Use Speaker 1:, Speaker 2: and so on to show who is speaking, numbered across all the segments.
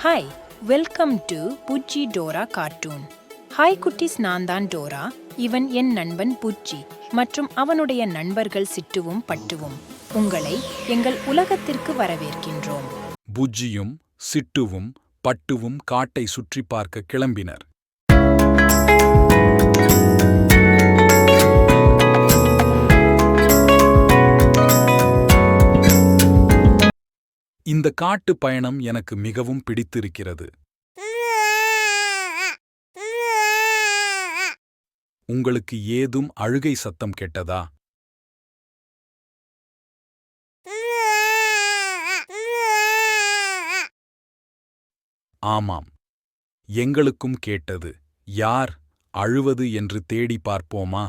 Speaker 1: Hi, welcome to Bujji Dora cartoon. Hi குட்டீஸ், நான் தான் டோரா. இவன் என் நண்பன் புஜ்ஜி மற்றும் அவனுடைய நண்பர்கள் சிட்டுவும் பட்டுவும். உங்களை எங்கள் உலகத்திற்கு வரவேற்கின்றோம்.
Speaker 2: புஜ்ஜியும் சிட்டுவும் பட்டுவும் காட்டை சுற்றி பார்க்க கிளம்பினர். இந்த காட்டு பயணம் எனக்கு மிகவும் பிடித்திருக்கிறது. உங்களுக்கு ஏதும் அழுகை சத்தம் கேட்டதா? ஆமாம், எங்களுக்கும் கேட்டது. யார் அழுவது என்று தேடி பார்ப்போமா?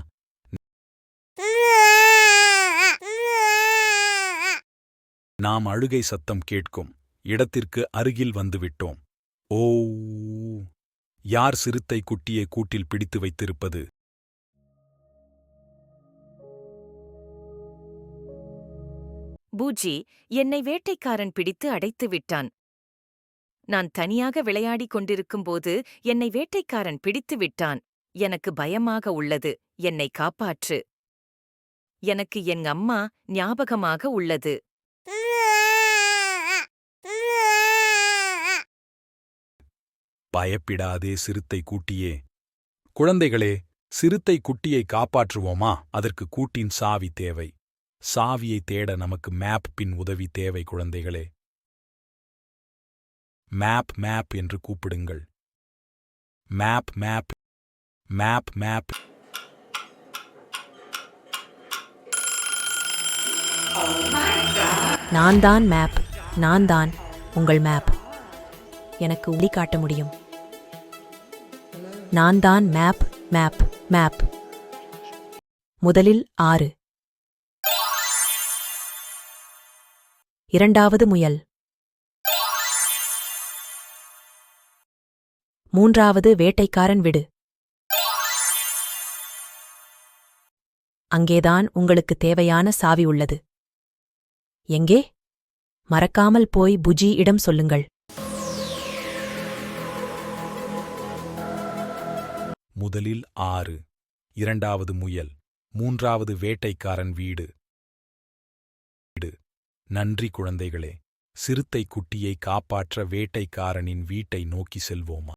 Speaker 2: நாம் அழுகை சத்தம் கேட்கும் இடத்திற்கு அருகில் வந்துவிட்டோம். ஓ, யார் சிறுத்தை குட்டியை கூட்டில் பிடித்து வைத்திருப்பது?
Speaker 3: பூஜ்ஜி, என்னை வேட்டைக்காரன் பிடித்து அடைத்து விட்டான். நான் தனியாக விளையாடிக் கொண்டிருக்கும்போது என்னை வேட்டைக்காரன் பிடித்து விட்டான். எனக்கு பயமாக உள்ளது. என்னை காப்பாற்று. எனக்கு என் அம்மா ஞாபகமாக உள்ளது.
Speaker 2: பயப்பிடாதே சிறுத்தை கூட்டியே. குழந்தைகளே, சிறுத்தை குட்டியை காப்பாற்றுவோமா? அதற்கு கூட்டின் சாவி தேவை. சாவியை தேட நமக்கு மேப் பின் உதவி தேவை. குழந்தைகளே, மேப் மேப் என்று கூப்பிடுங்கள். Map map map map.
Speaker 4: நான் தான் மேப். நான் தான் உங்கள் மேப். எனக்கு ஒளி காட்ட முடியும். நான் தான் மேப் மேப் மேப். முதலில் 6. இரண்டாவது முயல். மூன்றாவது வேட்டைக்காரன் விடு. அங்கேதான் உங்களுக்கு தேவையான சாவி உள்ளது. எங்கே? மறக்காமல் போய் புஜ்ஜி இடம் சொல்லுங்கள்.
Speaker 2: முதலில் 6, இரண்டாவது முயல், மூன்றாவது வேட்டைக்காரன் வீடு. நன்றி குழந்தைகளே. சிறுத்தை குட்டியை காப்பாற்ற வேட்டைக்காரனின் வீட்டை நோக்கி செல்வோமா?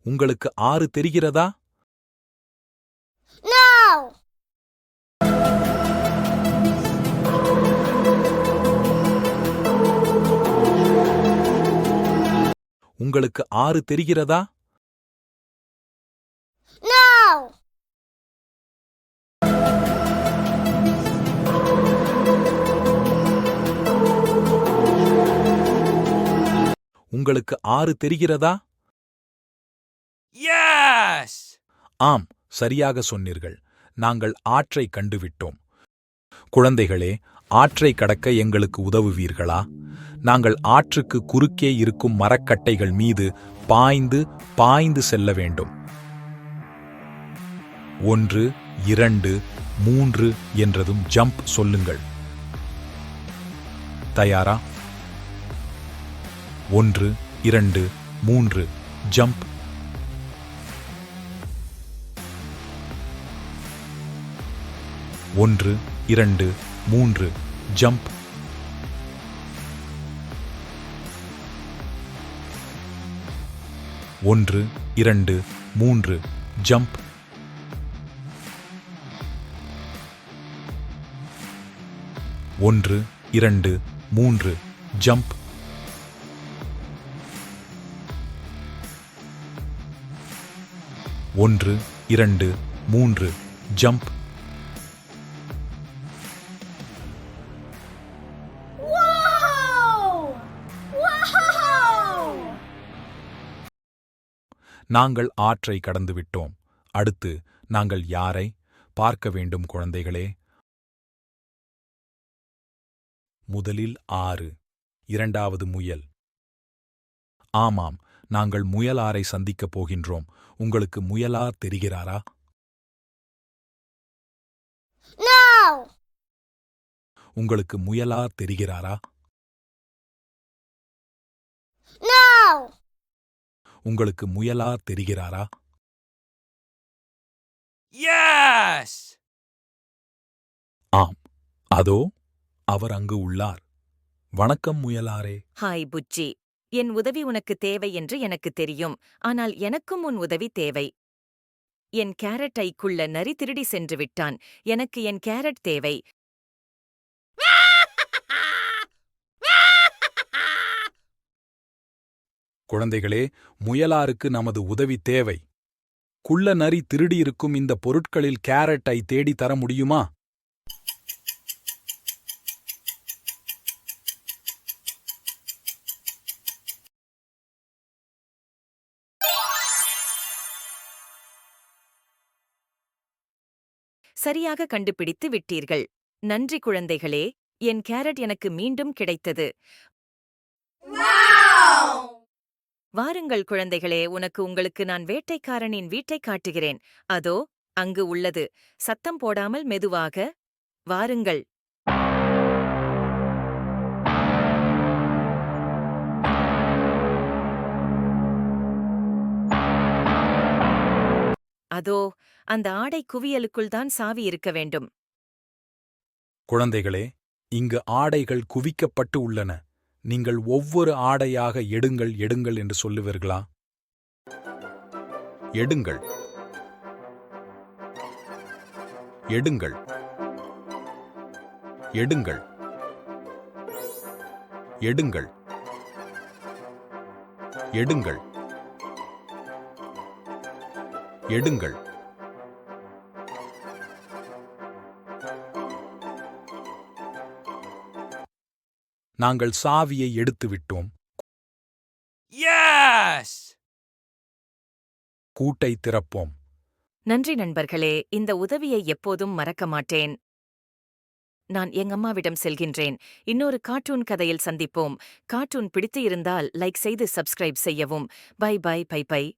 Speaker 2: உங்களுக்கு 6 தெரிகிறதா? உங்களுக்கு 6 தெரிகிறதா? உங்களுக்கு 6 தெரிகிறதா? ஆம், சரியாக சொன்னீர்கள். நாங்கள் ஆற்றை கண்டுவிட்டோம். குழந்தைகளே, ஆற்றை கடக்க எங்களுக்கு உதவுவீர்களா? நாங்கள் ஆற்றுக்கு குறுக்கே இருக்கும் மரக்கட்டைகள் மீது பாய்ந்து பாய்ந்து செல்ல வேண்டும். 1, 2, 3 என்றதும் ஜம்ப் சொல்லுங்கள். தயாரா? 1, 2, 3 ஜம்ப். ஒன்று, 2, 3 ஜம்ப். ஒன்று, 2, 3 ஜம்ப். ஒன்று, 2, 3 ஜம்ப். ஒன்று, 2, 3 ஜம்ப். நாங்கள் ஆற்றை கடந்துவிட்டோம். அடுத்து நாங்கள் யாரை பார்க்க வேண்டும் குழந்தைகளே? முதலில் 6, இரண்டாவது முயல். ஆமாம், நாங்கள் முயலாரை சந்திக்கப் போகின்றோம். உங்களுக்கு முயலார் தெரிகிறாரா?
Speaker 5: No!
Speaker 2: உங்களுக்கு முயலார் தெரிகிறாரா?
Speaker 5: No!
Speaker 2: உங்களுக்கு முயலார் தெரிகிறாரா?
Speaker 6: Yes!
Speaker 2: ஆம், அதோ அவர் அங்கு உள்ளார். வணக்கம் முயலாரே.
Speaker 3: ஹாய் புஜ்ஜி, என் உதவி உனக்கு தேவை என்று எனக்கு தெரியும். ஆனால் எனக்கும் உன் உதவி தேவை. என் கேரட்டைக்குள்ள நரி திருடி சென்று விட்டான். எனக்கு என் கேரட் தேவை.
Speaker 2: குழந்தைகளே, முயலாருக்கு நமது உதவி தேவை. குள்ள நரி திருடியிருக்கும் இந்த பொருட்களில் கேரட்டை தேடி தர முடியுமா?
Speaker 3: சரியாக கண்டுபிடித்து விட்டீர்கள். நன்றி குழந்தைகளே, என் கேரட் எனக்கு மீண்டும் கிடைத்தது. வாருங்கள் குழந்தைகளே, உங்களுக்கு நான் வேட்டைக்காரனின் வீட்டைக் காட்டுகிறேன். அதோ அங்கு உள்ளது. சத்தம் போடாமல் மெதுவாக வாருங்கள். அதோ அந்த ஆடை குவியலுக்குள் தான் சாவி இருக்க வேண்டும்.
Speaker 2: குழந்தைகளே, இங்கு ஆடைகள் குவிக்கப்பட்டு உள்ளன. நீங்கள் ஒவ்வொரு ஆடையாக எடுங்கள் எடுங்கள் என்று சொல்லுவீர்களா? எடுங்கள் எடுங்கள் எடுங்கள் எடுங்கள் எடுங்கள் எடுங்கள். நாங்கள் சாவியை எடுத்துவிட்டோம்.
Speaker 6: Yes!
Speaker 2: கூட்டை திறப்போம்.
Speaker 3: நன்றி நண்பர்களே, இந்த உதவியை எப்போதும் மறக்க மாட்டேன். நான் எங்கம்மாவிடம் செல்கின்றேன். இன்னொரு கார்ட்டூன் கதையில் சந்திப்போம். கார்ட்டூன் பிடித்து இருந்தால் லைக் செய்து சப்ஸ்கிரைப் செய்யவும். Bye bye bye by.